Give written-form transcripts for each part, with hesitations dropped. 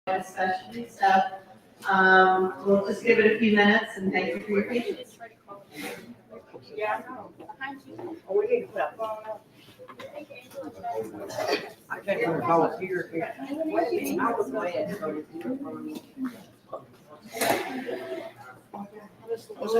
especially. So we'll just give it a few minutes and thank you for your patience. I think we're both here. I was glad. What's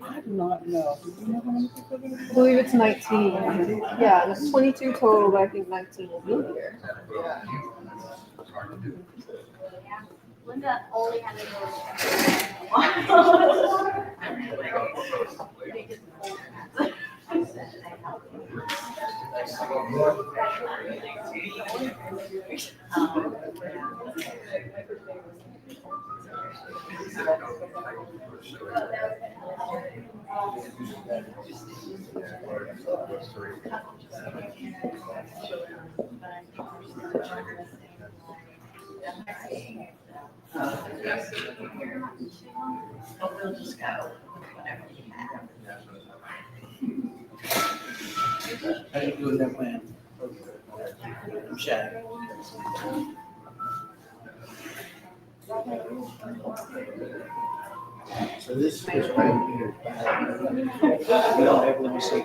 I do not know. I believe it's 19. Yeah, there's 22 total, but I think 19 will be here. Linda only had to We'll just go whenever you have. How you doing that plan? I'm shy. So this is right here. We don't have, let me see.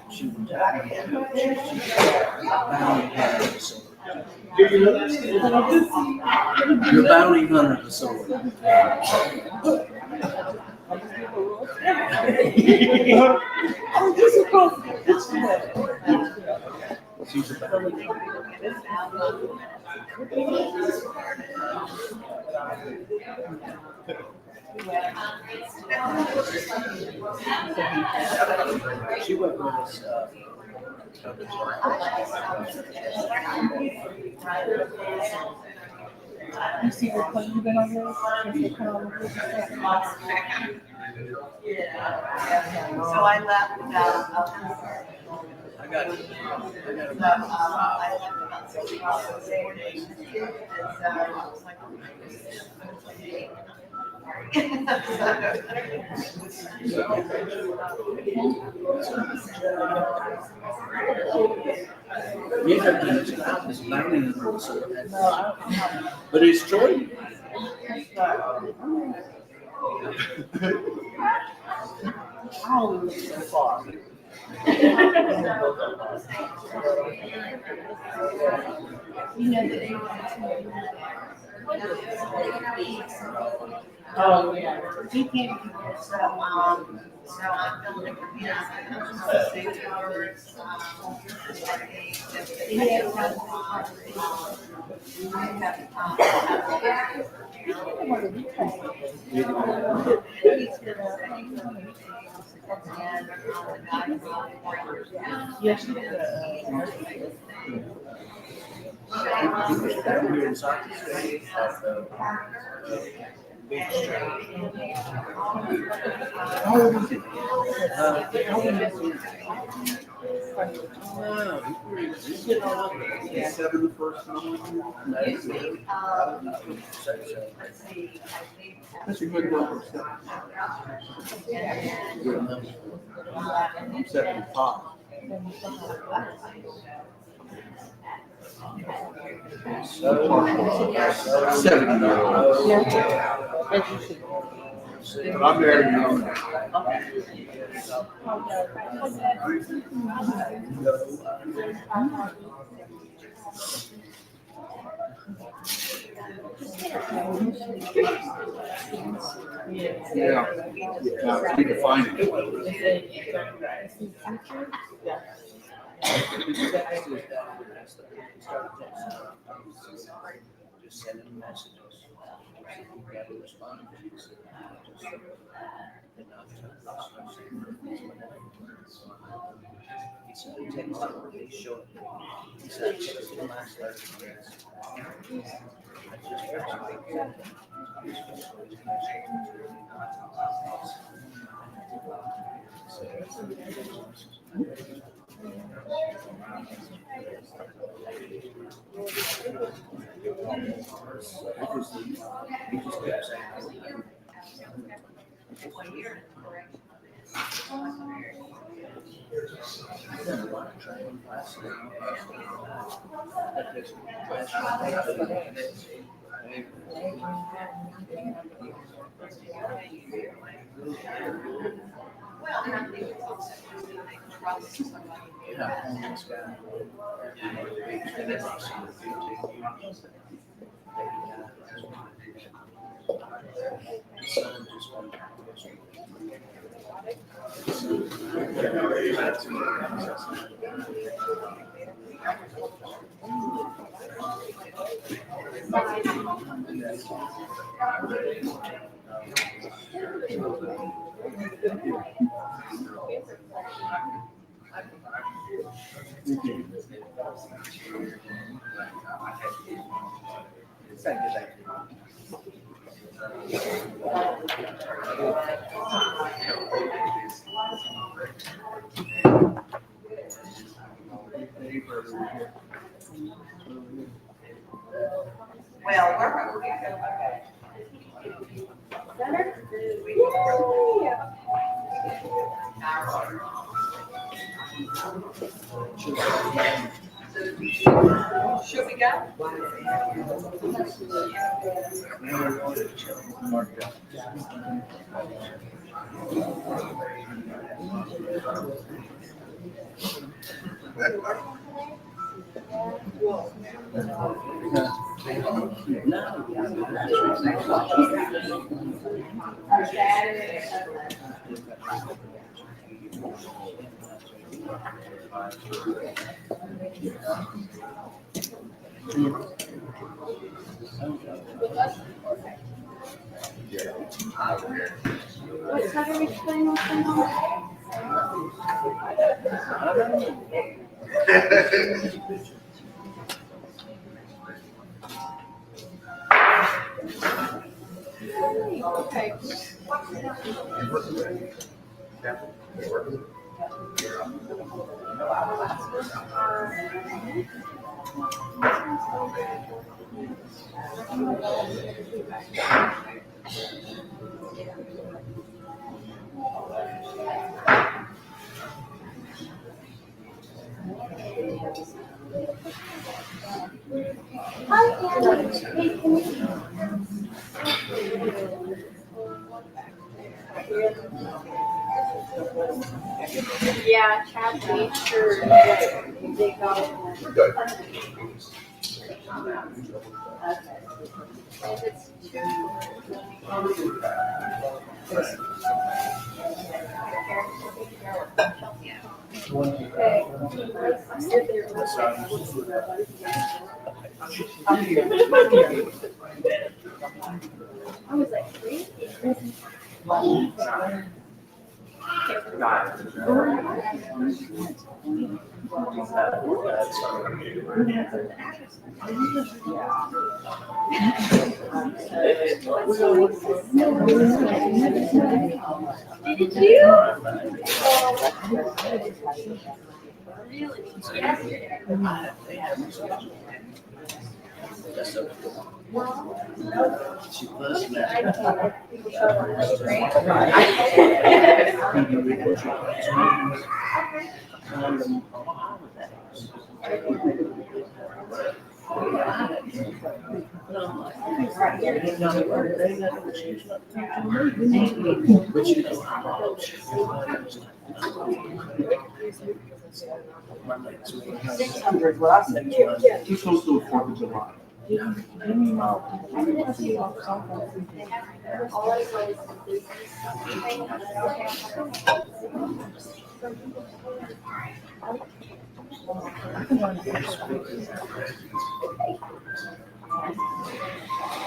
She was your bounty hunter facility. She's a bounty She went with us. You see what plane you've been on here? So I left about, I got it. I left about 6 hours later. And so I was like, You have to mention about this bounty hunter facility. But it's Jordan. How old is it so far? You know the age. Oh, yeah. He can't be so I'm building computers. Yes, you did. He was down here in South State at the beach. How old is he? He's getting on up. He's 7 the first time. That's a good number. Good number. 75. But I'm very young. Yeah. I need to find it. Just send him messages. got to respond. She said, just, and I he said, I texted him, he showed me. He said, I texted him last Thursday. I just Well, and I think it's also just that they trust somebody. Yeah, homeless guy. Son just went back Well, we're okay. Should we go? What time are we playing on Sunday? Okay. Hi, Anna. Hey, can you? Yeah, Chad made sure they got it. We're good. If it's too. I was like, really? Did you? Really? Yesterday. She was mad. But you know, $600, what I said. Too close to the 4th of July.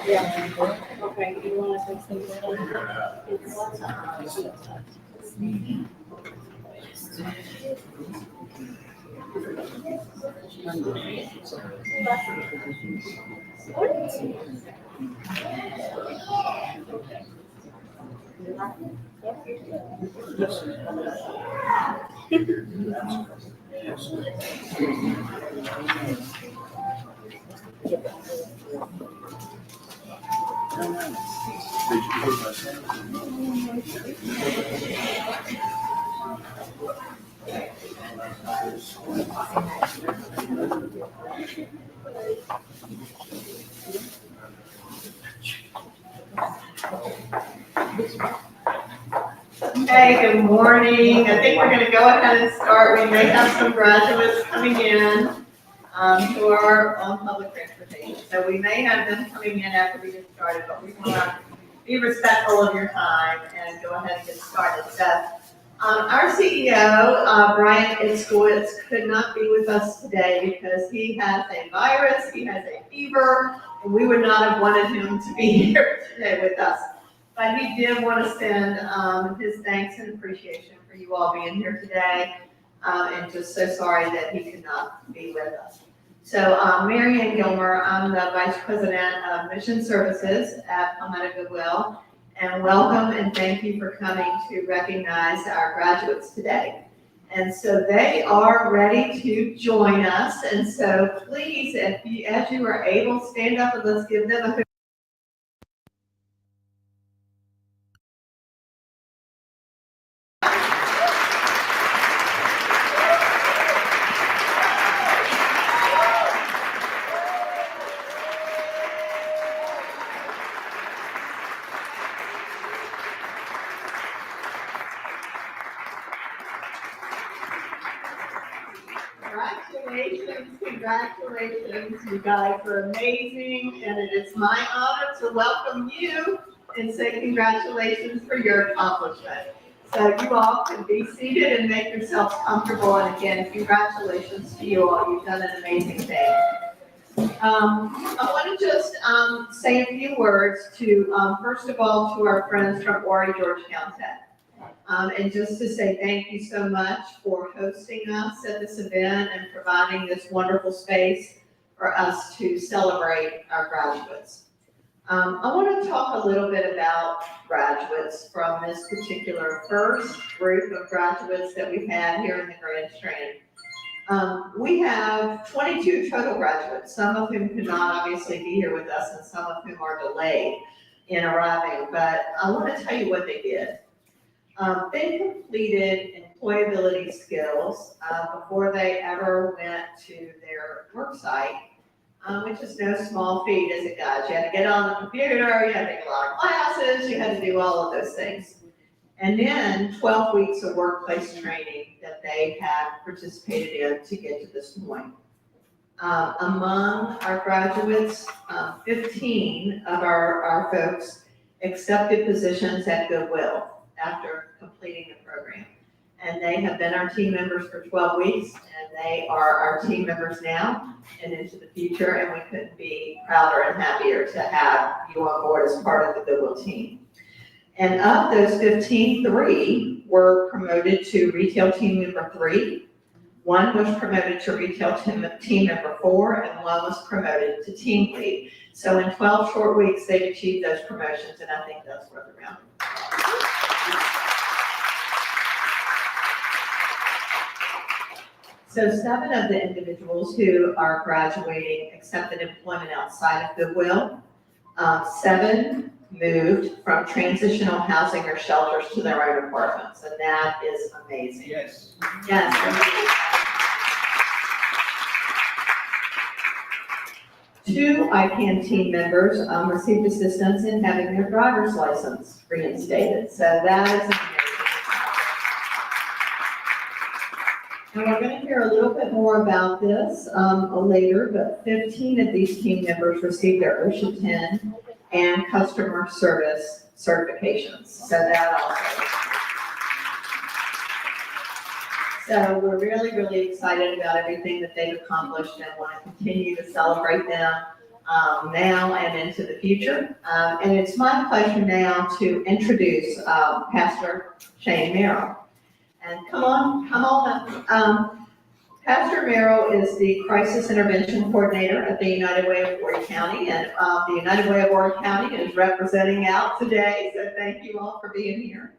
Yeah. Okay, you want to say something? Okay, good morning. I think we're going to go ahead and start. We may have some graduates coming in who are on public transportation. So we may have them coming in after we get started, but we want to be respectful of your time and go ahead and get started. So our CEO, Brian Itzkowitz, could not be with us today because he has a virus, he has a fever, and we would not have wanted him to be here today with us. But he did want to send his thanks and appreciation for you all being here today, and just so sorry that he could not be with us. So Mary Ann Gilmer, I'm the Vice President of Mission Services at Palmetto Goodwill, and welcome and thank you for coming to recognize our graduates today. And so they are ready to join us, and so please, as you are able, stand up and let's give them a Congratulations, you guys are amazing, and it is my honor to welcome you and say congratulations for your accomplishment. So you all can be seated and make yourselves comfortable, and again, congratulations to you all. You've done an amazing thing. I want to just say a few words to, first of all, to our friends from Horry-Georgetown Tech. And just to say thank you so much for hosting us at this event and providing this wonderful space for us to celebrate our graduates. I want to talk a little bit about graduates from this particular first group of graduates that we've had here in the Grand Strand. We have 22 total graduates, some of whom could not obviously be here with us and some of whom are delayed in arriving, but I want to tell you what they did. They completed employability skills before they ever went to their work site, which is no small feat as it goes. You had to get on the computer, you had to take a lot of classes, you had to do all of those things. And then 12 weeks of workplace training that they have participated in to get to this point. Among our graduates, 15 of our folks accepted positions at Goodwill after completing the program. And they have been our team members for 12 weeks, and they are our team members now and into the future, and we couldn't be prouder and happier to have you on board as part of the Goodwill team. And of those 15, 3 were promoted to retail team member 3, 1 was promoted to retail team member 4, and 1 was promoted to team lead. So in 12 short weeks, they've achieved those promotions, and I think that's worth a round of applause. So 7 of the individuals who are graduating accepted employment outside of Goodwill. 7 moved from transitional housing or shelters to their own apartments, and that is amazing. Yes. Yes. 2 I-CAN team members received assistance in having their driver's license reinstated, so that is amazing. And we're going to hear a little bit more about this later, but 15 of these team members received their OSHA 10 and customer service certifications. So that also. So we're really, really excited about everything that they've accomplished and want to continue to celebrate them now and into the future. And it's my pleasure now to introduce Pastor Shane Merrill. And come on up. Pastor Merrill is the Crisis Intervention Coordinator at the United Way of Horry County, and the United Way of Horry County is representing out today, so thank you all for being here.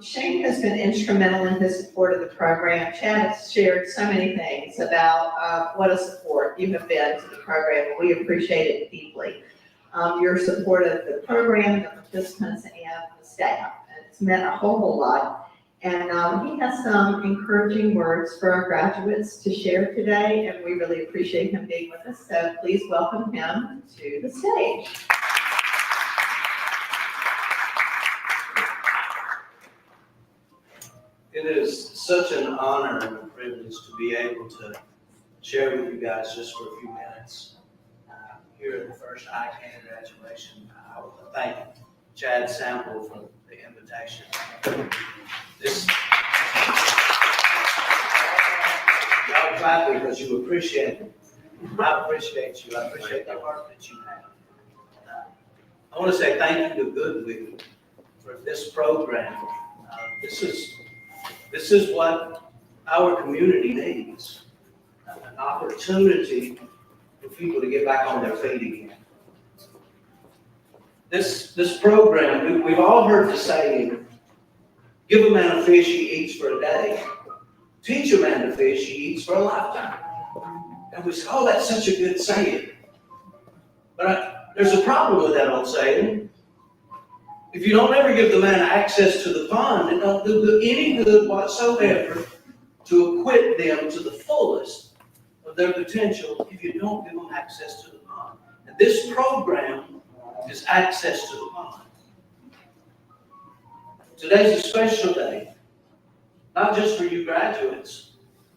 Shane has been instrumental in his support of the program. Chad has shared so many things about what a support you have been to the program, and we appreciate it deeply. Your support of the program, the participants, and the staff, and it's meant a whole lot. And he has some encouraging words for our graduates to share today, and we really appreciate him being with us. So please welcome him to the stage. It is such an honor and a privilege to be able to share with you guys just for a few minutes here at the first I-CAN graduation. I want to thank Chad Sample for the invitation. Y'all clap because you appreciate it. I appreciate you. I appreciate the heart that you have. I want to say thank you to Goodwill for this program. This is what our community needs, an opportunity for people to get back on their feet again. This program, we've all heard the saying, give a man a fish, he eats for a day. Teach a man to fish, he eats for a lifetime. And we say, oh, that's such a good saying. But there's a problem with that old saying. If you don't ever give the man access to the pond, it don't do any good whatsoever to equip them to the fullest of their potential if you don't give them access to the pond. And this program is access to the pond. Today's a special day, not just for you graduates,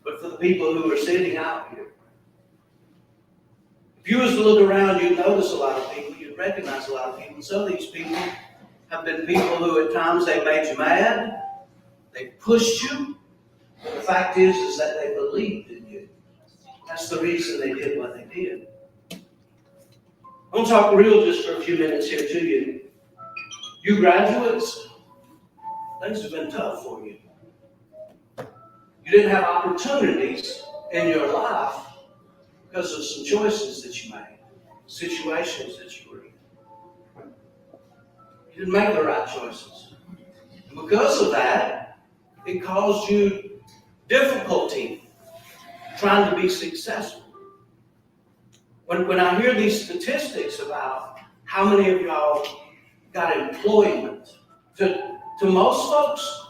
but for the people who are sitting out here. If you was to look around, you'd notice a lot of people, you'd recognize a lot of people. And some of these people have been people who at times they made you mad, they pushed you, but the fact is that they believed in you. That's the reason they did what they did. I'm going to talk real just for a few minutes here to you. You graduates, things have been tough for you. You didn't have opportunities in your life because of some choices that you made, situations that you were in. You didn't make the right choices. And because of that, it caused you difficulty trying to be successful. When I hear these statistics about how many of y'all got employment, to most folks,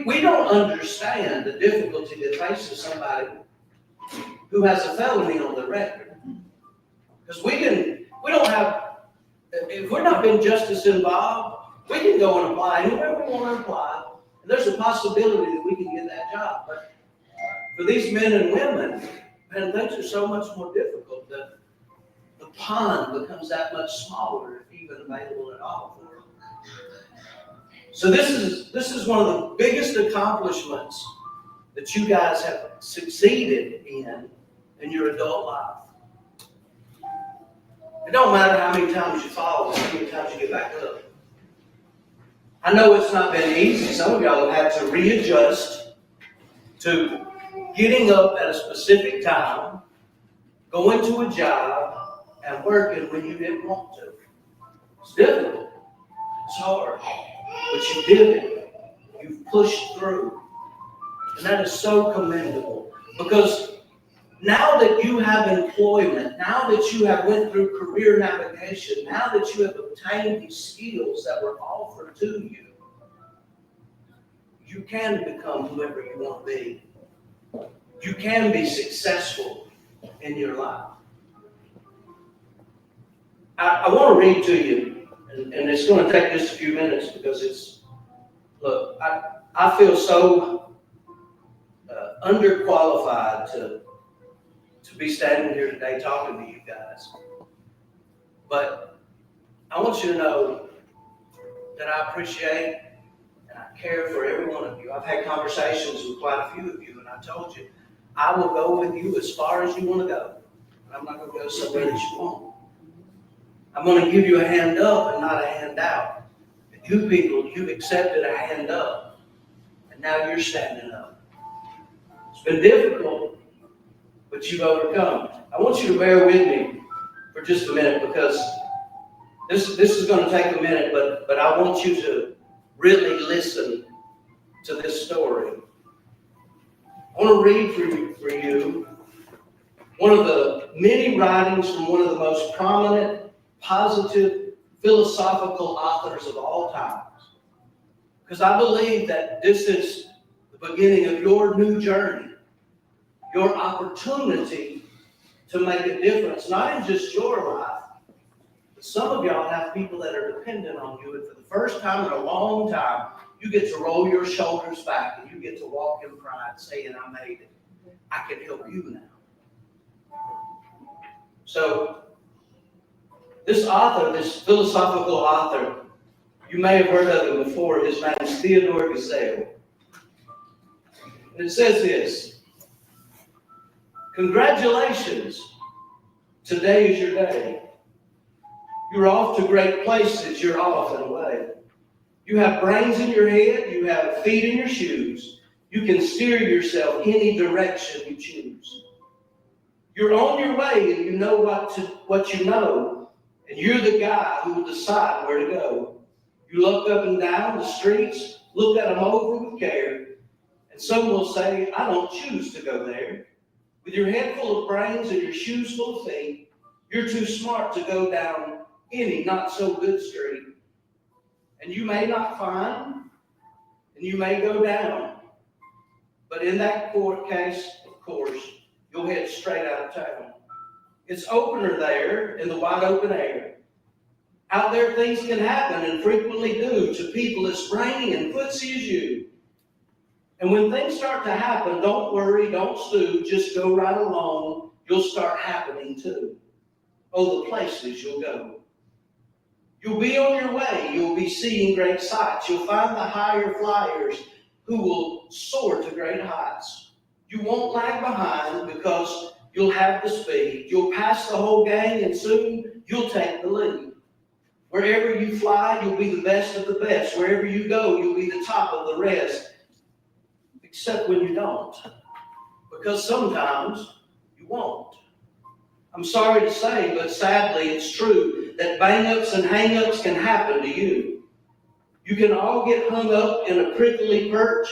we don't understand the difficulty that faces somebody who has a felony on their record. Because we don't have, if we're not being justice involved, we can go and apply anywhere we want to apply, and there's a possibility that we can get that job. But for these men and women, man, things are so much more difficult that the pond becomes that much smaller, if even available at all for them. So this is one of the biggest accomplishments that you guys have succeeded in your adult life. It don't matter how many times you fall, how many times you get back up. I know it's not been easy. Some of y'all have had to readjust to getting up at a specific time, going to a job, and working when you didn't want to. It's difficult. It's hard. But you did it. You've pushed through. And that is so commendable. Because now that you have employment, now that you have went through career navigation, now that you have obtained these skills that were offered to you, you can become whoever you want to be. You can be successful in your life. I want to read to you, and it's going to take just a few minutes because look, I feel so underqualified to be standing here today talking to you guys. But I want you to know that I appreciate and I care for every one of you. I've had conversations with quite a few of you, and I told you, I will go with you as far as you want to go. I'm not going to go somewhere that you won't. I'm going to give you a hand up and not a hand out. You people, you've accepted a hand up, and now you're standing up. It's been difficult, but you've overcome. I want you to bear with me for just a minute, because this is going to take a minute, but I want you to really listen to this story. I want to read for you one of the many writings from one of the most prominent, positive, philosophical authors of all times. Because I believe that this is the beginning of your new journey, your opportunity to make a difference, not in just your life, but some of y'all have people that are dependent on you, and for the first time in a long time, you get to roll your shoulders back and you get to walk in pride saying, I made it. I can help you now. So, this author, this philosophical author, you may have heard of him before. His name is Theodore Gazelle. And it says this: congratulations, today is your day. You're off to great places, you're off and away. You have brains in your head, you have feet in your shoes. You can steer yourself any direction you choose. You're on your way and you know what you know. And you're the guy who will decide where to go. You look up and down the streets, look at them over with care. And some will say, I don't choose to go there. With your head full of brains and your shoes full of feet, you're too smart to go down any not so good street. And you may not find, and you may go down. But in that court case, of course, you'll head straight out of town. It's opener there in the wide open air. Out there things can happen, and frequently do, to people as brainy and footsy as you. And when things start to happen, don't worry, don't stew, just go right along. You'll start happening too. Oh, the places you'll go. You'll be on your way. You'll be seeing great sights. You'll find the higher flyers who will soar to great heights. You won't lag behind because you'll have the speed. You'll pass the whole gang, and soon you'll take the lead. Wherever you fly, you'll be the best of the best. Wherever you go, you'll be the top of the rest. Except when you don't. Because sometimes you won't. I'm sorry to say, but sadly it's true that bang-ups and hang-ups can happen to you. You can all get hung up in a prickly perch,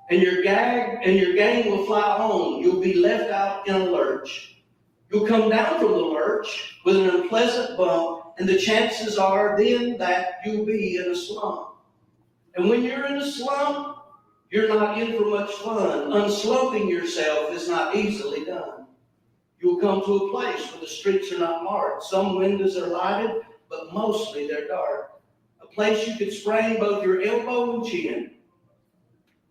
and your gang will fly home. You'll be left out in a lurch. You'll come down from the lurch with an unpleasant bump, and the chances are then that you'll be in a slump. And when you're in a slump, you're not in for much fun. Unslumping yourself is not easily done. You'll come to a place where the streets are not marked. Some windows are lighted, but mostly they're dark. A place you could sprain both your elbow and chin.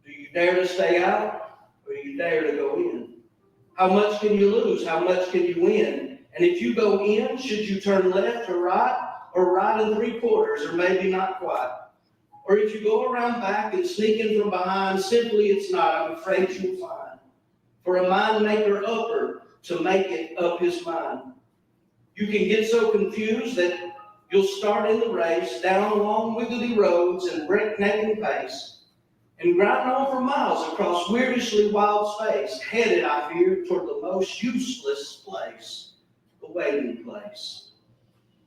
Do you dare to stay out, or do you dare to go in? How much can you lose? How much can you win? And if you go in, should you turn left or right and 3/4, or maybe not quite? Or if you go around back and sneak in from behind, simply it's not, I'm afraid you'll find. For a mind maker upper to make it up his mind. You can get so confused that you'll start in the race down long wiggly roads and breaknecking pace, and grind on for miles across weirdishly wild space, headed, I fear, toward the most useless place, the waiting place.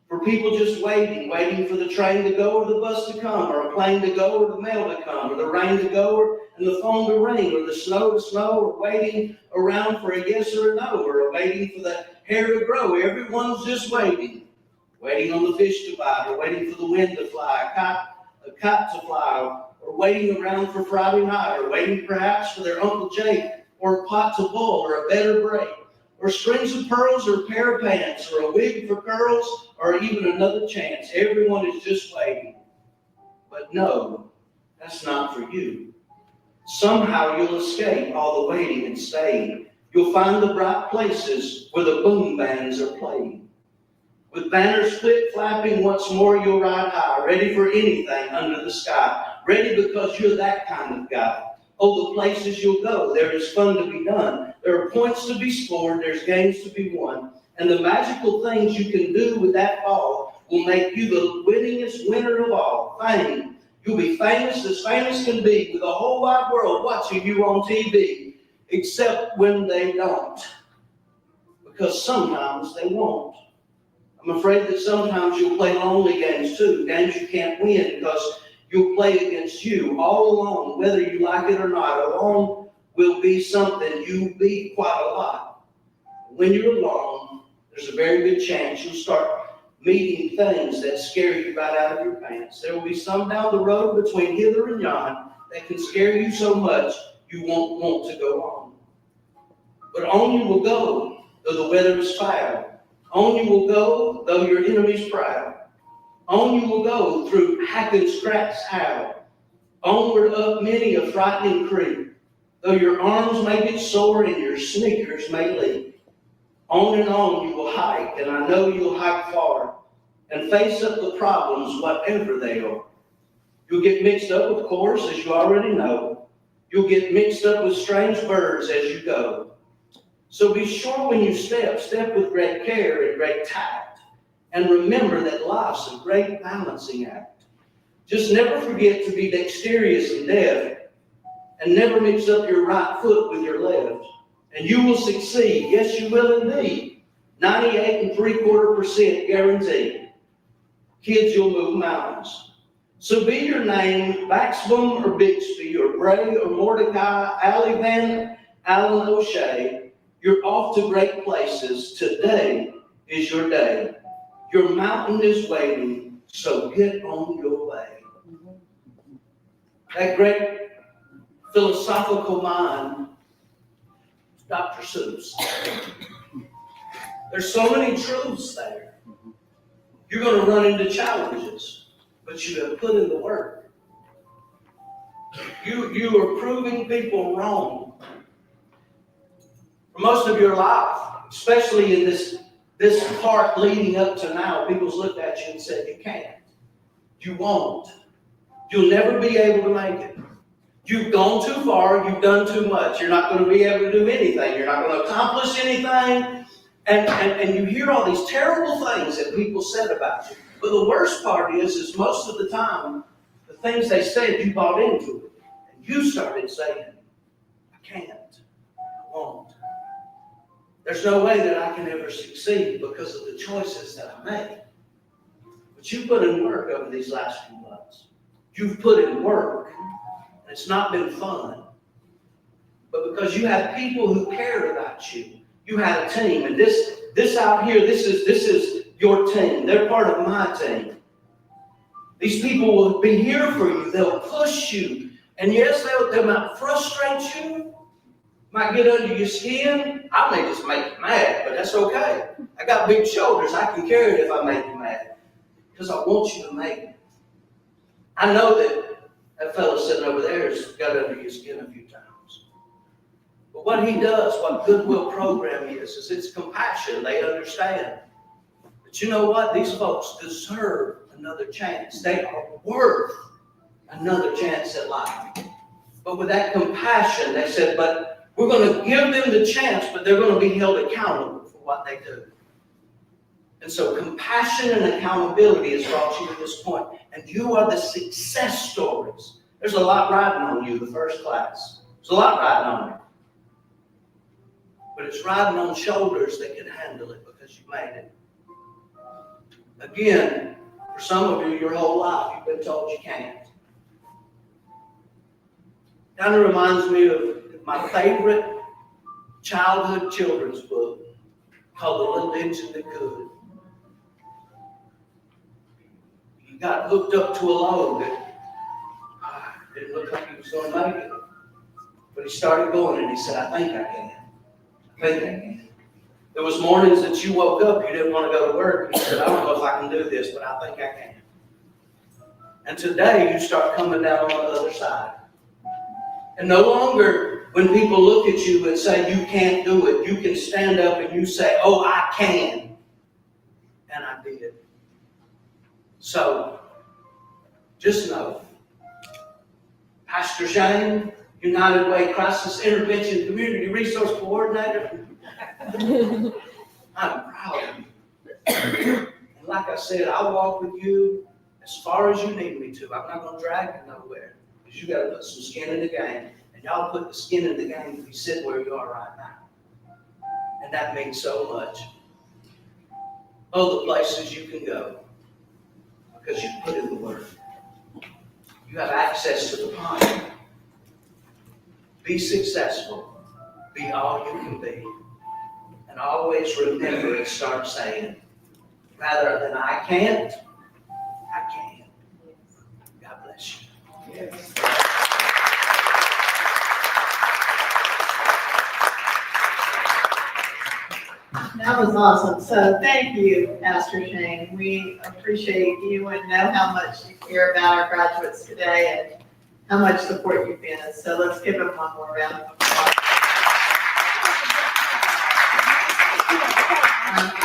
For people just waiting for the train to go or the bus to come, or a plane to go or the mail to come, or the rain to go and the phone to ring, or the snow to snow, or waiting around for a yes or a no, or waiting for the hair to grow. Everyone's just waiting on the fish to bite, or waiting for the wind to fly, a kite to fly, or waiting around for Friday night, or waiting perhaps for their Uncle Jake, or a pot to boil, or a better break, or strings of pearls, or a pair of pants, or a wig for curls, or even another chance. Everyone is just waiting. But no, that's not for you. Somehow you'll escape all the waiting and staying. You'll find the bright places where the boom bands are playing. With banners flip-flapping once more, you'll ride high, ready for anything under the sky. Ready because you're that kind of guy. Oh, the places you'll go, there is fun to be done. There are points to be scored, there's games to be won. And the magical things you can do with that ball will make you the winningest winner of all. Fame. You'll be famous as famous can be, with the whole wide world watching you on TV, except when they don't. Because sometimes they won't. I'm afraid that sometimes you'll play lonely games too, games you can't win because you'll play against you all alone, whether you like it or not. Alone will be something you beat quite a lot. When you're alone, there's a very good chance you'll start meeting things that scare you right out of your pants. There will be some down the road between hither and yon that can scare you so much you won't want to go on. But on you will go, though the weather is foul. On you will go, though your enemy's proud. On you will go through hack and scratch howl. Onward up many a frightening creek, though your arms may get sore and your sneakers may leak. On and on you will hike, and I know you'll hike far, and face up the problems, whatever they are. You'll get mixed up, of course, as you already know. You'll get mixed up with strange birds as you go. So be sure when you step with great care and great tact, and remember that life's a great balancing act. Just never forget to be dexterous and deft, and never mix up your right foot with your left. And you will succeed. Yes, you will indeed. 98 3/4% guaranteed. Kids, you'll move mountains. So be your name Baxbom or Bixby or Bray or Mordecai, Allie Van, Allen O'Shea. You're off to great places. Today is your day. Your mountain is waiting, so get on your way. That great philosophical mind, Dr. Seuss. There's so many truths there. You're going to run into challenges, but you have put in the work. You are proving people wrong. For most of your life, especially in this part leading up to now, people's looked at you and said, you can't. You won't. You'll never be able to make it. You've gone too far. You've done too much. You're not going to be able to do anything. You're not going to accomplish anything. And you hear all these terrible things that people said about you. But the worst part is most of the time, the things they said, you bought into it. And you started saying, I can't. I won't. There's no way that I can ever succeed because of the choices that I make. But you put in work over these last few months. You've put in work. And it's not been fun. But because you have people who care about you. You had a team. And this out here, this is your team. They're part of my team. These people will be here for you. They'll push you. And yes, they might frustrate you. Might get under your skin. I may just make you mad, but that's okay. I got big shoulders. I can carry it if I make you mad. Because I want you to make it. I know that fellow sitting over there has got under your skin a few times. But what he does, what Goodwill program is it's compassion. They understand. But you know what? These folks deserve another chance. They are worth another chance at life. But with that compassion, they said, but we're going to give them the chance, but they're going to be held accountable for what they do. And so compassion and accountability has brought you to this point. And you are the success stories. There's a lot riding on you, the first class. There's a lot riding on you. But it's riding on shoulders that can handle it because you made it. Again, for some of you, your whole life, you've been told you can't. Kind of reminds me of my favorite childhood children's book called The Little Engine That Could. He got hooked up to a load that didn't look like he was going to make it. But he started going and he said, I think I can. I think I can. There was mornings that you woke up, you didn't want to go to work, and you said, I don't know if I can do this, but I think I can. And today you start coming down on the other side. And no longer when people look at you and say you can't do it, you can stand up and you say, oh, I can. And I did. So, just know, Pastor Shane, United Way Crisis Intervention Community Resource Coordinator, I'm proud of you. And like I said, I'll walk with you as far as you need me to. I'm not gonna drag you nowhere, because you gotta put some skin in the game. And y'all put the skin in the game to be sitting where you are right now. And that means so much. Oh, the places you can go, because you put in the work. You have access to the pond. Be successful. Be all you can be. And always remember and start saying, rather than I can't, I can. God bless you. Yes. That was awesome. So thank you, Pastor Shane. We appreciate you and know how much you care about our graduates today and how much support you've been. So let's give him one more round of applause.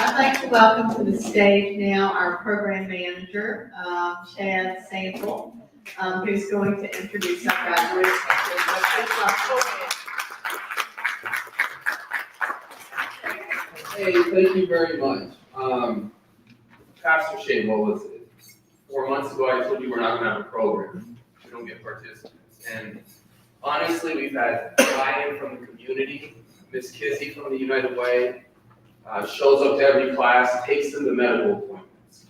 I'd like to welcome to the stage now our program manager, Chad Sample, who's going to introduce our graduates. Hey, thank you very much. Pastor Shane, what was it? 4 months ago, I told you we're not gonna have a program. We don't get participants. And honestly, we've had buy-in from the community. Miss Kizzy from the United Way shows up to every class, takes them to medical appointments.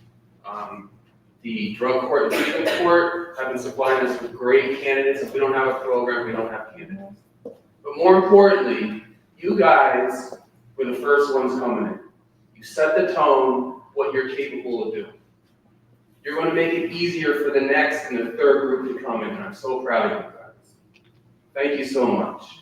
The drug court and treatment court have been supplying us with great candidates. If we don't have a program, we don't have candidates. But more importantly, you guys were the first ones coming in. You set the tone, what you're capable of doing. You're going to make it easier for the next and the third group to come in, and I'm so proud of you guys. Thank you so much.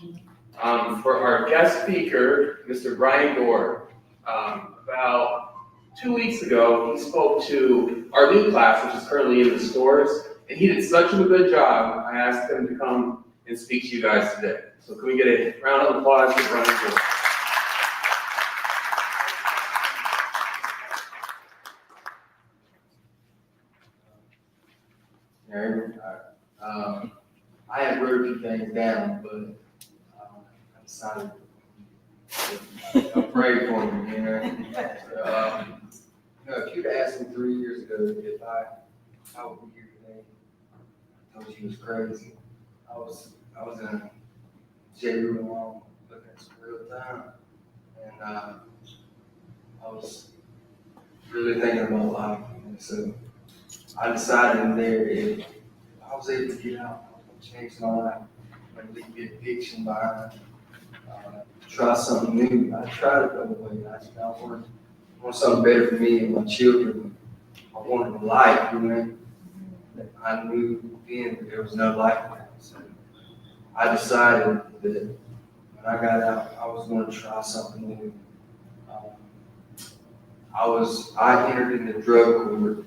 For our guest speaker, Mr. Brian Gore, about 2 weeks ago, he spoke to our new class, which is currently in the stores, and he did such a good job, I asked him to come and speak to you guys today. So can we get a round of applause for Brian Gore? I had wrote a few things down, but I decided to pray for me, you know. If you'd asked me 3 years ago if I would be here today, I told you it was crazy. I was in a jail room looking at some real time, and I was really thinking about life, and so I decided in there if I was able to get out, I was going to change my life, I'm going to leave the addiction behind, try something new. I tried it the other way. I want something better for me and my children. I wanted a life, you know. I knew then that there was no life now. So I decided that when I got out, I was going to try something new. I entered in the drug court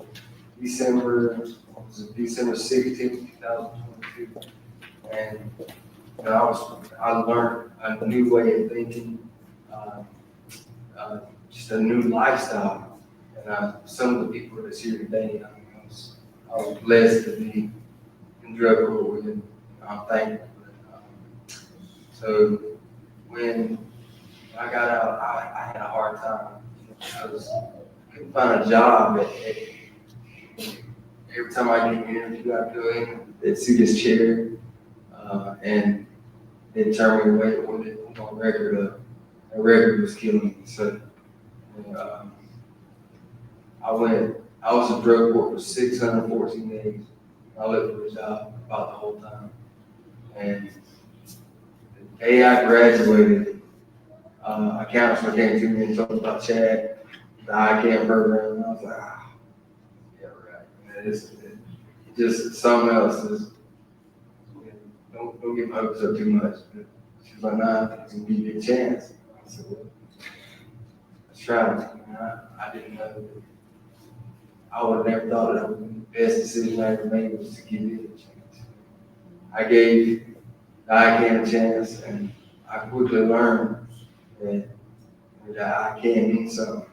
December 16th, 2022, and you know, I learned a new way of thinking, just a new lifestyle. And some of the people that's here today, I was blessed to be in drug court with them. I'm thankful for that. So when I got out, I had a hard time because I couldn't find a job. Every time I get an interview, I go in, they'd see this chair, and they'd turn me away with it on record. A record was killing me. So I was in drug court for 614 days. I looked for a job about the whole time. And the day I graduated, a counselor came to me and told me about Chad, the I-CAN program, and I was like, yeah, right. It's just something else. Don't get my hopes up too much. She's like, nah, it's gonna give you a chance. I said, well, let's try it. I didn't know that. I would have never thought that would be the best decision I ever made was to give it a chance. I gave the I-CAN a chance, and I quickly learned that I-CAN means something.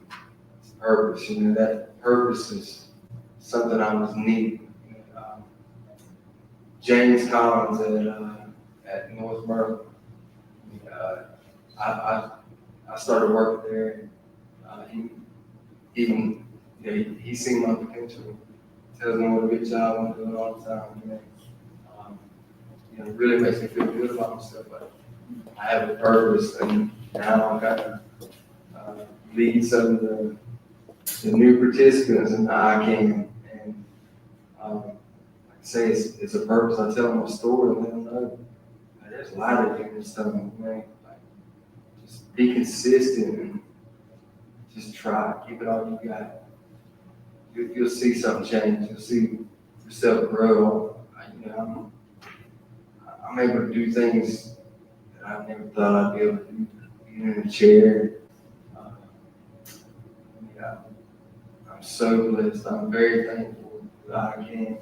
It's purpose. You know, that purpose is something I was needing. James Collins at North Myrtle. I started working there. And, he seen my potential. Tells me what a good job I'm doing all the time. It really makes me feel good about myself. Like I have a purpose, and now I've got to lead some of the new participants in the I-CAN. And like I say, it's a purpose. I tell them my story and let them know there's a lot of different stuff, man. Like, just be consistent and just try. Keep it all you got. You'll see something change. You'll see yourself grow. I'm able to do things that I've never thought I'd be able to do. Being in a chair. I'm so blessed. I'm very thankful that I can.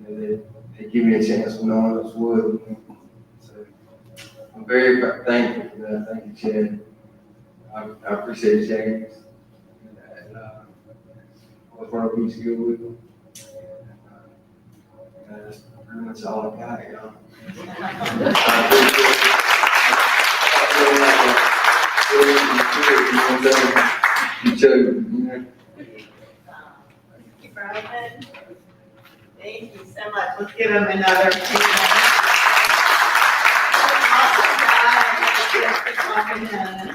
They give me a chance when no one else would. So I'm very thankful for that. Thank you, Chad. I appreciate James. Myrtle Beach Goodwill. That's pretty much all I got, y'all. Thank you, Brian. Thank you so much. Let's give him another hand.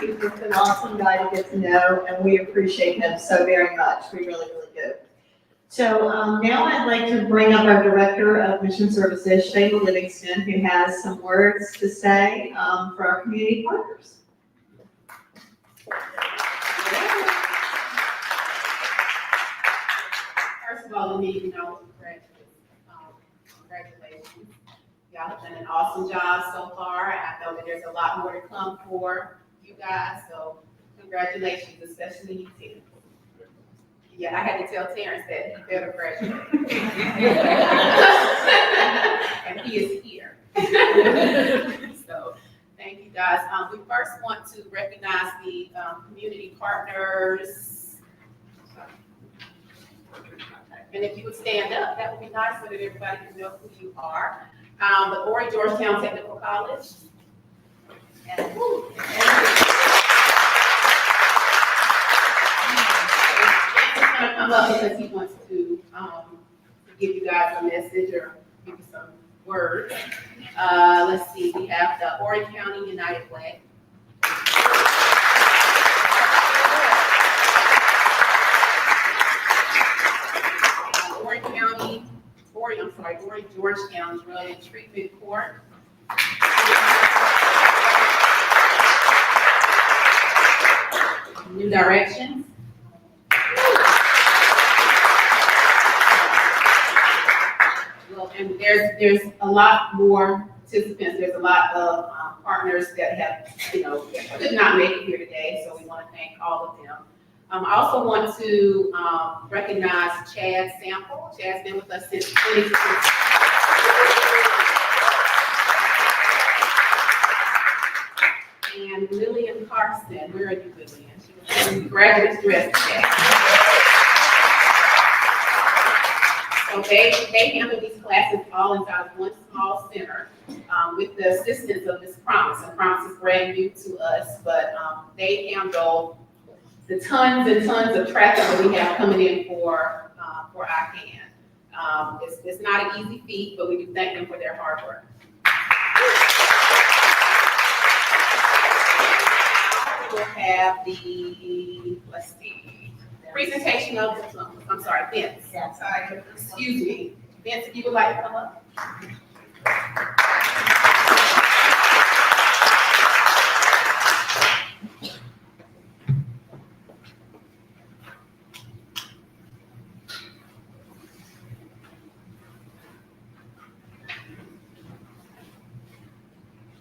He's just an awesome guy to get to know, and we appreciate him so very much. We really, really do. So now I'd like to bring up our Director of Mission Services, Shayla Livingston, who has some words to say for our community partners. First of all, let me, congratulations. Y'all have done an awesome job so far. I know that there's a lot more to come for you guys, so congratulations, especially you, Terrence. Yeah, I had to tell Terrence that he better graduate. And he is here. So, thank you guys. We first want to recognize the community partners. And if you would stand up, that would be nice so that everybody can know who you are. The Horry-Georgetown Technical College. And, He's going to come up because he wants to give you guys a message or give you some words. Let's see, we have the Horry County United Way. Horry-Georgetown Drug and Treatment Court. New Directions. Well, and there's a lot more participants. There's a lot of partners that have, that could not make it here today. So we want to thank all of them. I also want to recognize Chad Sample. Chad's been with us since 2016. And Lillian Carson, where are you, Lillian? She was in graduate dress today. So they handle these classes all inside of one small center with the assistance of Ms. Promise. And Promise is brand new to us, but they handle the tons and tons of traffic that we have coming in for I-CAN. It's not an easy feat, but we do thank them for their hard work. We'll have the, presentation of, I'm sorry, Vince. Sorry, excuse me. Vince, if you would like to come up.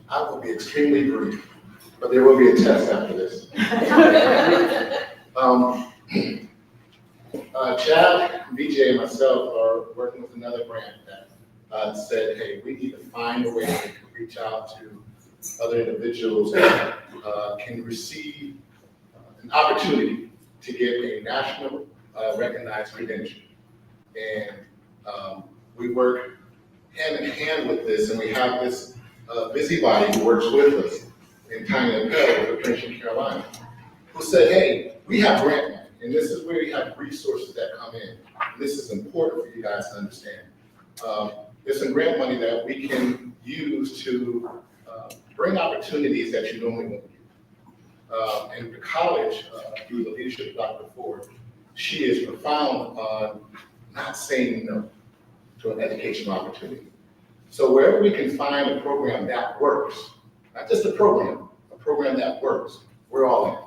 I will be extremely brief, but there will be a test after this. Chad, VJ, and myself are working with another grant that said, hey, we need to find a way to reach out to other individuals that can receive an opportunity to get a national recognized credential. And we work hand in hand with this, and we have this busybody who works with us in Tiny Appel with Princeton, Carolina, who said, hey, we have grant money, and this is where you have resources that come in. And this is important for you guys to understand. There's some grant money that we can use to bring opportunities that you normally won't get. And the college, through the leadership of Dr. Ford, she is profound on not saying no to an educational opportunity. So wherever we can find a program that works, not just a program that works, we're all in.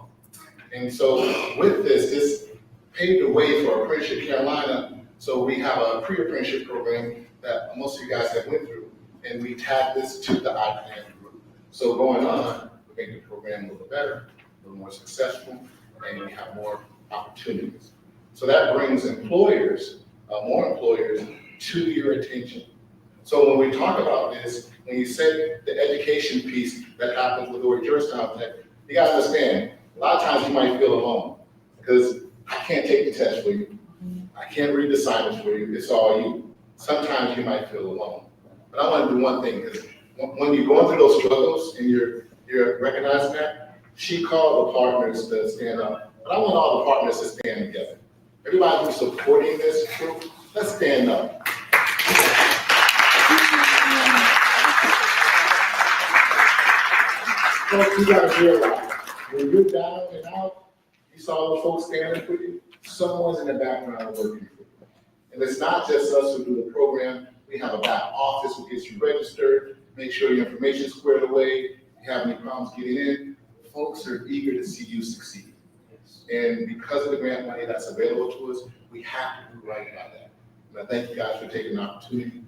And so with this paved the way for Apprenticeship Carolina. So we have a pre-apprenticeship program that most of you guys have went through, and we tag this to the I-CAN group. So going on, we make the program a little better, a little more successful, and we have more opportunities. So that brings employers, more employers, to your attention. So when we talk about this, when you say the education piece that happens with Horry-Georgetown Tech, you gotta understand, a lot of times you might feel alone because I can't take the test for you. I can't read the assignments for you, it's all you. Sometimes you might feel alone. But I wanna do one thing, because when you're going through those struggles and you're recognizing that, she called the partners to stand up. But I want all the partners to stand together. Everybody who's supporting this group, let's stand up. Folks, you gotta realize, when you're down and out, you saw those folks standing for you, someone's in the background working for you. And it's not just us who do the program, we have a back office who gets you registered, make sure your information is squared away, if you have any problems getting in, folks are eager to see you succeed. And because of the grant money that's available to us, we have to do right by that. And I thank you guys for taking the opportunity.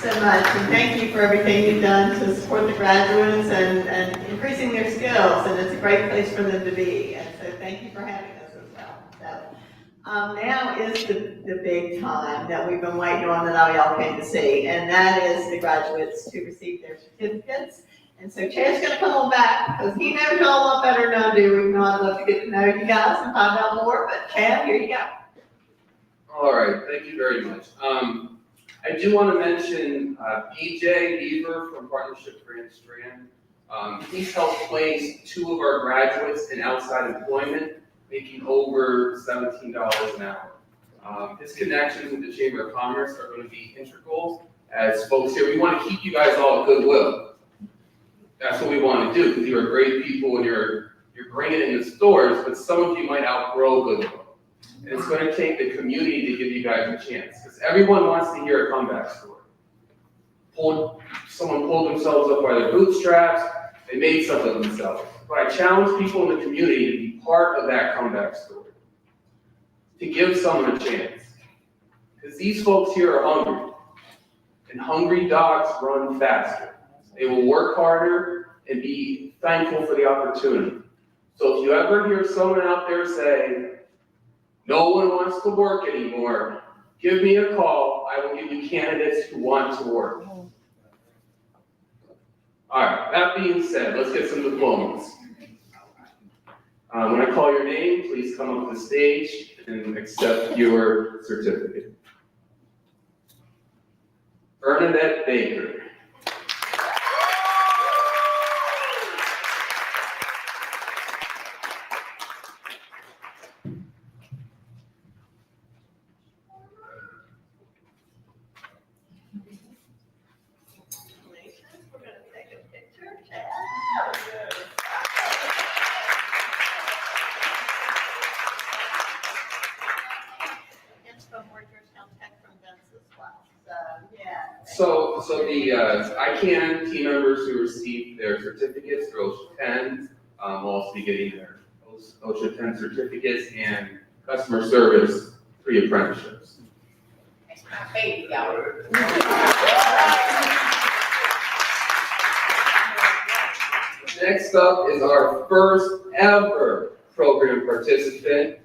So much, and thank you for everything you've done to support the graduates and increasing their skills, and it's a great place for them to be, and so thank you for having us as well. So, now is the big time that we've been waiting on that all y'all came to see, and that is the graduates to receive their certificates. And so Chad's gonna come on back, because he knows y'all a lot better than I do, even though I'd love to get to know you guys and find out more, but Chad, here you go. All right, thank you very much. I do want to mention BJ Beaver from Partnership Grand Strand. He's helped place 2 of our graduates in outside employment, making over $17 an hour. His connections with the Chamber of Commerce are going to be integral. As folks here, we want to keep you guys all at Goodwill. That's what we want to do, because you are great people and you're bringing it in the stores, but some of you might outgrow Goodwill. And it's going to take the community to give you guys a chance, because everyone wants to hear a comeback story. Someone pulled themselves up by their bootstraps, they made something of themselves. But I challenge people in the community to be part of that comeback story, to give someone a chance. Because these folks here are hungry, and hungry dogs run faster. They will work harder and be thankful for the opportunity. So if you ever hear someone out there say, no one wants to work anymore, give me a call. I will give you candidates who want to work. All right, that being said, let's get some diplomas. When I call your name, please come up to the stage and accept your certificate. Bernadette Baker. We're gonna take a picture, Chad. It's from Horry-Georgetown Tech from Vince as well, so, yeah. So the I-CAN team members who received their certificates, their OSHA 10s, will also be getting their OSHA 10 certificates and customer service pre-apprenticeships. Thank you. Next up is our first ever program participant.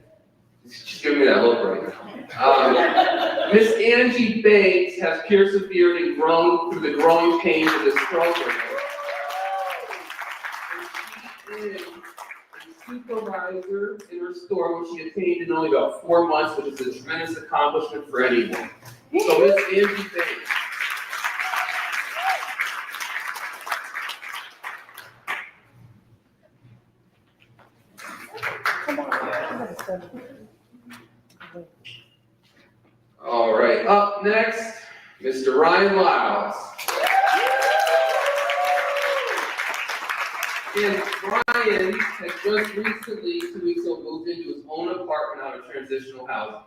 She's giving me that look right now. Miss Angie Banks has persevered and grown through the growing pains of this program. She is a supervisor in her store, which she attained in only about 4 months, which is a tremendous accomplishment for anyone. So Miss Angie Page. All right, up next, Mr. Ryan Lyles. And Ryan has just recently, 2 weeks ago, moved into his own apartment out of transitional housing.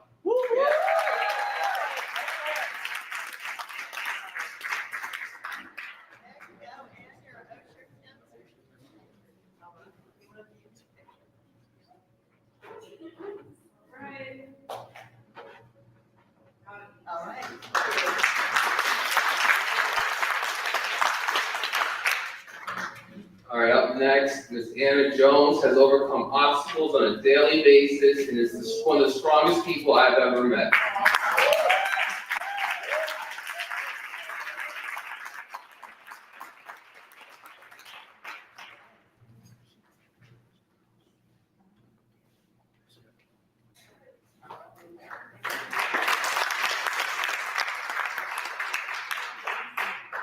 All right. All right, up next, Ms. Anna Jones has overcome obstacles on a daily basis and is one of the strongest people I've ever met.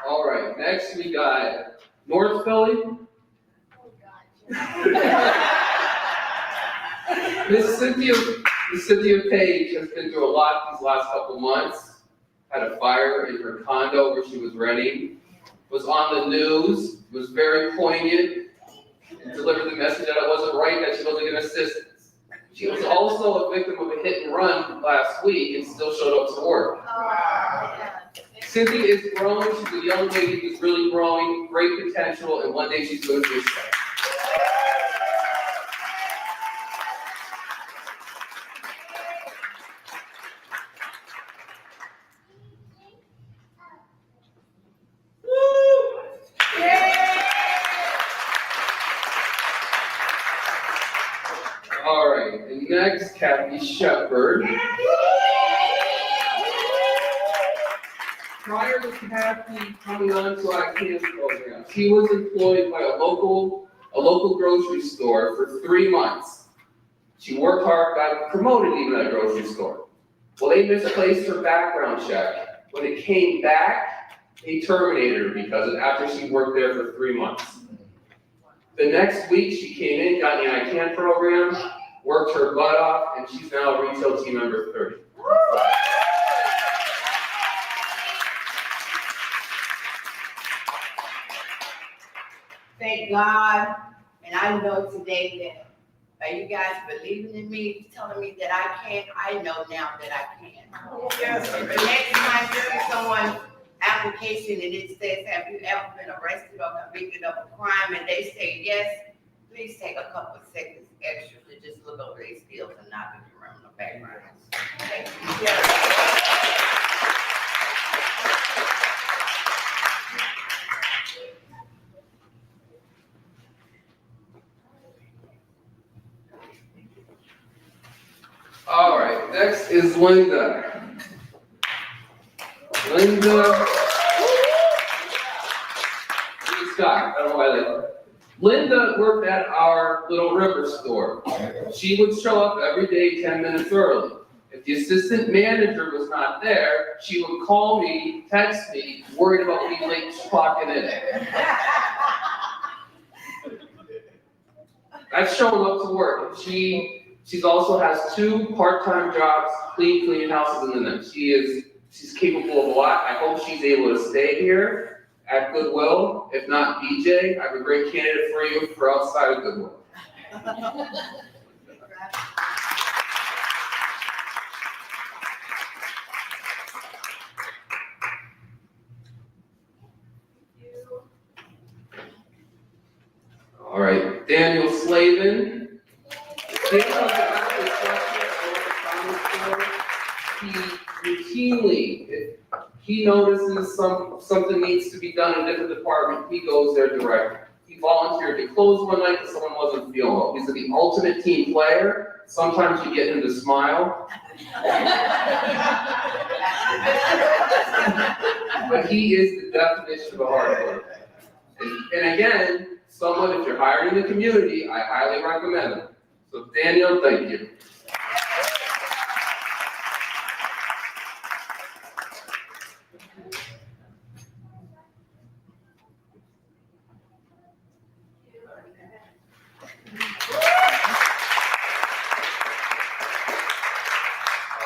All right, next we got North Philly. Miss Cynthia Page has been through a lot these last couple months. Had a fire in her condo where she was renting. Was on the news. Was very poignant. And delivered the message that it wasn't right that she wasn't getting assistance. She was also a victim of a hit and run last week and still showed up to work. Cynthia is growing. She's a young lady who's really growing, great potential, and one day she's going to be a star. All right, and next, Kathy Shepard. Prior to Kathy coming on to I-CAN program, she was employed by a local grocery store for 3 months. She worked hard, got promoted even at a grocery store. Well, they misplaced her background check. When it came back, they terminated her because after she worked there for 3 months. The next week, she came in, got in the I-CAN program, worked her butt off, and she's now a retail team member 30. Thank God, and I know today that by you guys believing in me, telling me that I can, I know now that I can. Yes. The next time you see someone's application and it says, have you ever been arrested or convicted of a crime, and they say yes, please take a couple of seconds extra to just look over their skills and not the criminal backgrounds. Thank you. Yeah. All right, next is Linda. Linda. Scott, I don't know why they. Linda worked at our Little River store. She would show up every day 10 minutes early. If the assistant manager was not there, she would call me, text me, worried about me late clocking in. That's showing up to work. She's also has 2 part-time jobs, cleaning houses in the night. She's capable of a lot. I hope she's able to stay here at Goodwill. If not BJ, I have a great candidate for you for outside of Goodwill. All right, Daniel Slavin. Daniel is actually routinely, if he notices something needs to be done in a different department, he goes there directly. He volunteered to close one night because someone wasn't feeling well. He's the ultimate team player. Sometimes you get him to smile. But he is the definition of a hard worker. And again, someone, if you're hiring in the community, I highly recommend him. So Daniel, thank you.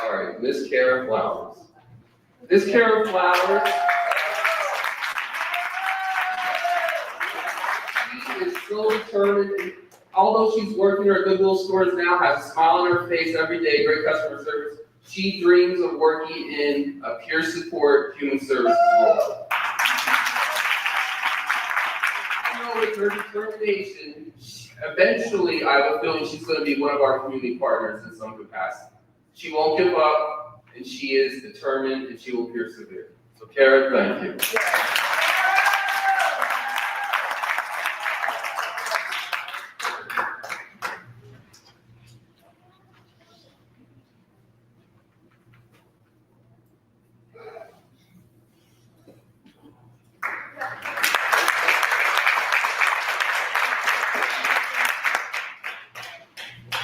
All right, Miss Kara Flowers. Miss Kara Flowers. She is so determined. Although she's working her Goodwill stores now, has a smile on her face every day, great customer service. She dreams of working in a peer support human services role. I know with her determination, eventually I have a feeling she's going to be one of our community partners in some capacity. She won't give up, and she is determined, and she will persevere. So Kara, thank you.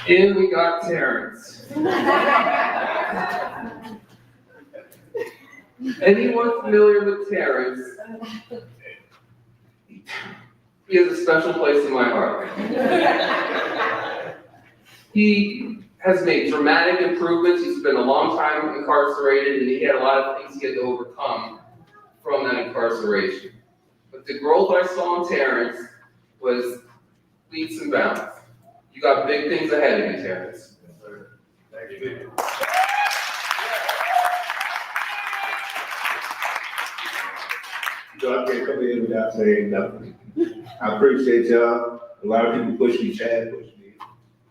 And we got Terrence. Anyone familiar with Terrence? He has a special place in my heart. He has made dramatic improvements. He's been a long time incarcerated, and he had a lot of things he had to overcome from that incarceration. But the growth I saw in Terrence was leaps and bounds. You got big things ahead of you, Terrence. Yes, sir. Thank you. So I can't come in without saying nothing. I appreciate y'all. A lot of people push me, Chad pushed me,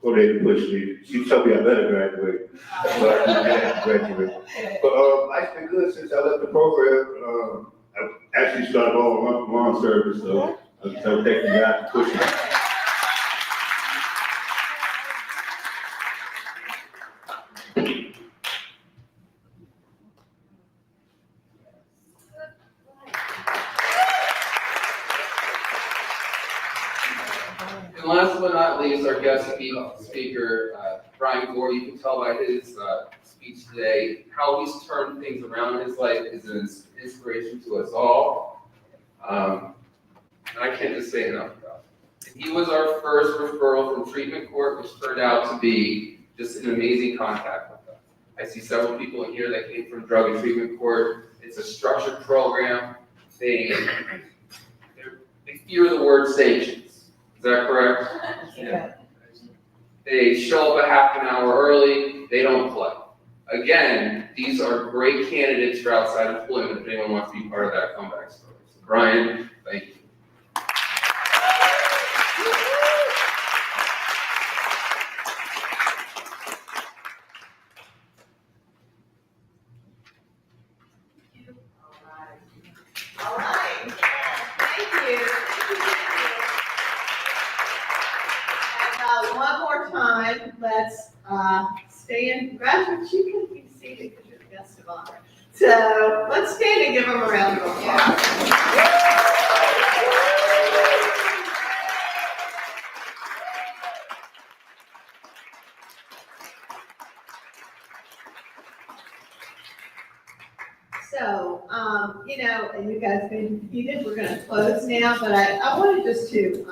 Corday pushed me. She told me I better graduate. So I didn't graduate. But life's been good since I left the program. I actually started on lawn service, so I'm thanking God to push me. And last but not least, our guest speaker, Brian Gore. You can tell by his speech today how he's turned things around in his life is an inspiration to us all. And I can't just say enough about it. And he was our first referral from treatment court, which turned out to be just an amazing contact with us. I see several people in here that came from drug and treatment court. It's a structured program. They fear the word sanctions. Is that correct? Yeah. They show up a half an hour early, they don't play. Again, these are great candidates for outside employment if anyone wants to be part of that comeback story. So Brian, thank you. All right. Thank you. And one more time, let's stand. Graduates, you can be seated because you're the guest of honor. So let's stand and give them a round of applause. So, and you guys have been defeated, we're gonna close now, but I wanted just to,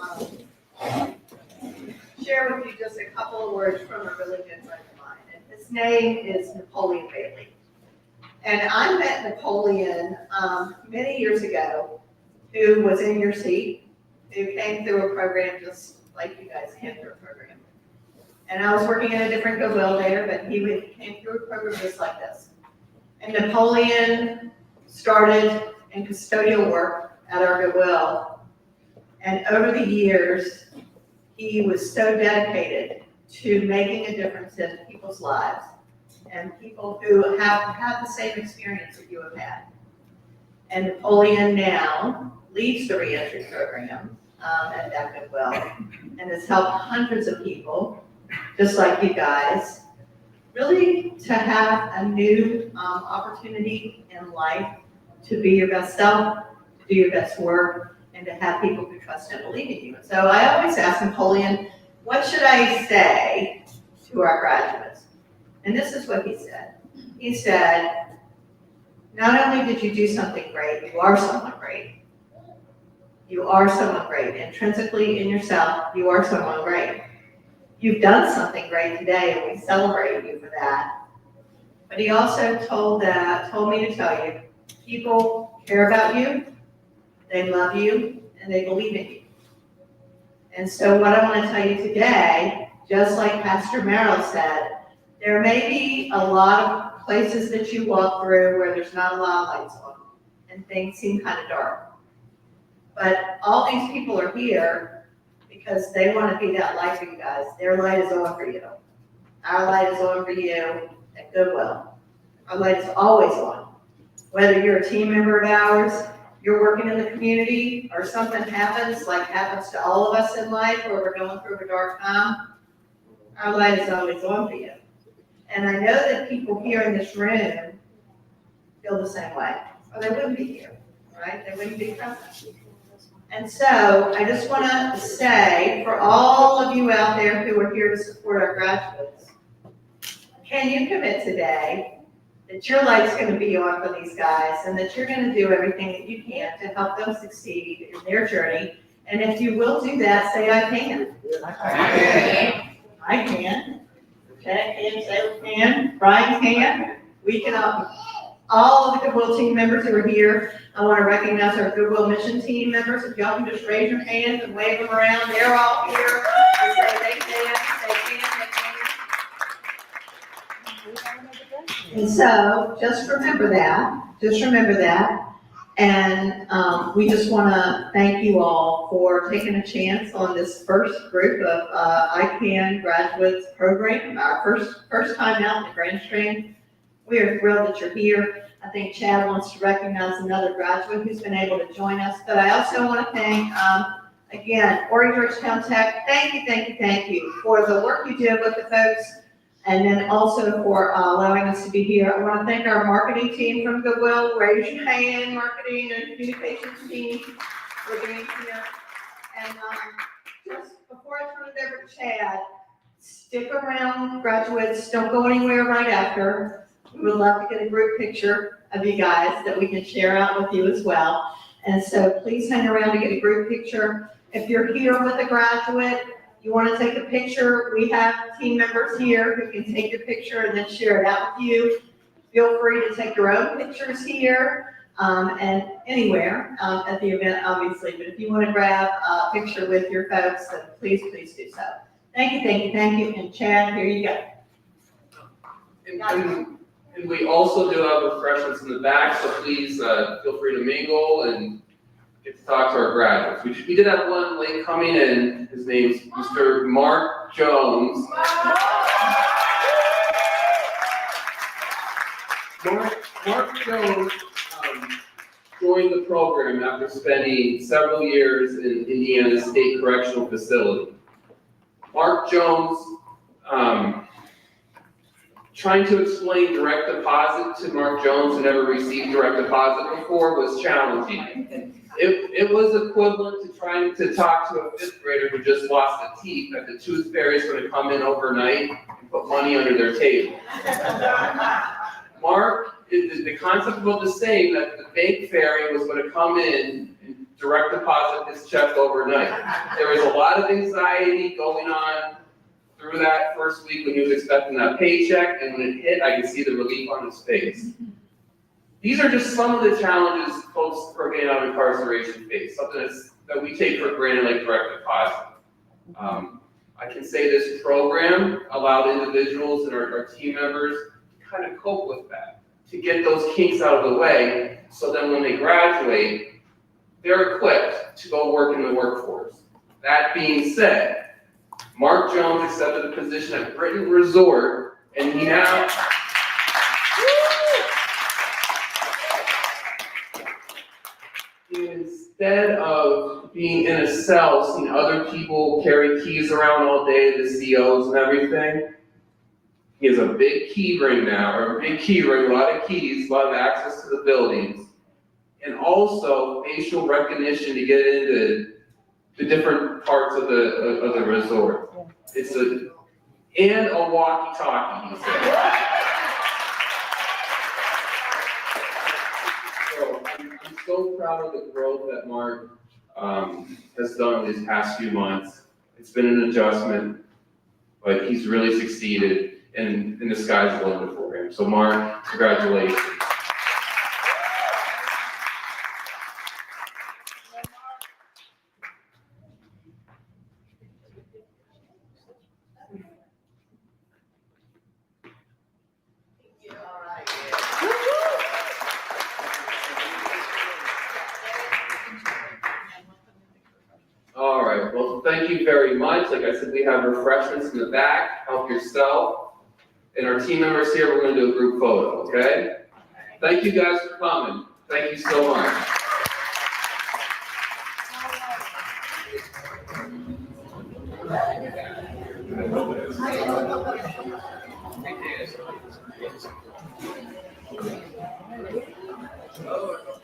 share with you just a couple of words from a really good friend of mine. And his name is Napoleon Bailey. And I met Napoleon, many years ago, who was in your seat, who came through a program just like you guys came through a program. And I was working in a different Goodwill there, but he came through a program just like this. And Napoleon started in custodial work at our Goodwill. And over the years, he was so dedicated to making a difference in people's lives and people who have had the same experience that you have had. And Napoleon now leads the reentry program at that Goodwill and has helped hundreds of people, just like you guys, really to have a new opportunity in life to be your best self, to do your best work, and to have people who trust and believe in you. So I always ask Napoleon, what should I say to our graduates? And this is what he said. He said, not only did you do something great, you are someone great. You are someone great. Intrinsically in yourself, you are someone great. You've done something great today, and we celebrate you for that. But But he also told me to tell you, people care about you, they love you, and they believe in you. And so what I want to tell you today, just like Pastor Merrill said, there may be a lot of places that you walk through where there's not a lot of lights on, and things seem kind of dark. But all these people are here because they want to be that light for you guys. Their light is on for you. Our light is on for you at Goodwill. Our light is always on. Whether you're a team member of ours, you're working in the community, or something happens, like happens to all of us in life, where we're going through a dark time, our light is always on for you. And I know that people here in this room feel the same way, or they wouldn't be here, right? They wouldn't be present. And so I just want to say, for all of you out there who are here to support our graduates, can you commit today that your light's going to be on for these guys, and that you're going to do everything that you can to help them succeed in their journey? And if you will do that, say, I can. I can. I can. Jack can, Sarah can, Brian can. We can, all of the Goodwill team members who are here, I want to recognize our Goodwill mission team members. If y'all can just raise your hands and wave them around, they're all here. And say they can, they can, they can. And so, just remember that. And we just want to thank you all for taking a chance on this first group of I-CAN Graduates Program, our first time out in the Grand Strand. We are thrilled that you're here. I think Chad wants to recognize another graduate who's been able to join us. But I also want to thank, again, Horry-Georgetown Tech. Thank you for the work you did with the folks, and then also for allowing us to be here. I want to thank our marketing team from Goodwill. Raise your hand, marketing and communications team, for being here. And just before I turn it over to Chad, stick around, graduates. Don't go anywhere right after. We would love to get a group picture of you guys that we can share out with you as well. And so please hang around to get a group picture. If you're here with a graduate, you want to take a picture, we have team members here who can take your picture and then share it out with you. Feel free to take your own pictures here and anywhere at the event, obviously. But if you want to grab a picture with your folks, then please do so. Thank you. And Chad, here you go. And we also do have refreshments in the back, so please feel free to mingle and get to talk to our graduates. We did have one late coming in. His name's Mr. Mark Jones. Mark Jones joined the program after spending several years in Indiana State Correctional Facility. Mark Jones, trying to explain direct deposit to Mark Jones, who never received direct deposit before, was challenging. It was equivalent to trying to talk to a 5th grader who just lost a teeth that the tooth fairy is going to come in overnight and put money under their table. Mark, the concept was the same, that the bank fairy was going to come in and direct deposit his check overnight. There was a lot of anxiety going on through that first week when he was expecting that paycheck, and when it hit, I could see the relief on his face. These are just some of the challenges folks who are getting out of incarceration face, something that we take for granted, like direct deposit. I can say this program allowed individuals and our team members to kind of cope with that, to get those kinks out of the way, so then when they graduate, they're equipped to go work in the workforce. That being said, Mark Jones accepted a position at Britton Resort, and he now instead of being in a cell, seeing other people carry keys around all day, the COs and everything, he has a big key ring now, or a big key ring, a lot of keys, a lot of access to the buildings, and also facial recognition to get into the different parts of the resort. And a walkie-talkie, he said. So I'm so proud of the growth that Mark has done these past few months. It's been an adjustment, but he's really succeeded, and the sky's the limit for him. year. So Mark, congratulations. All right, well, thank you very much. Like I said, we have refreshments in the back. Help yourself. And our team members here, we're going to do a group photo, okay? Thank you guys for coming. Thank you so much. Oh,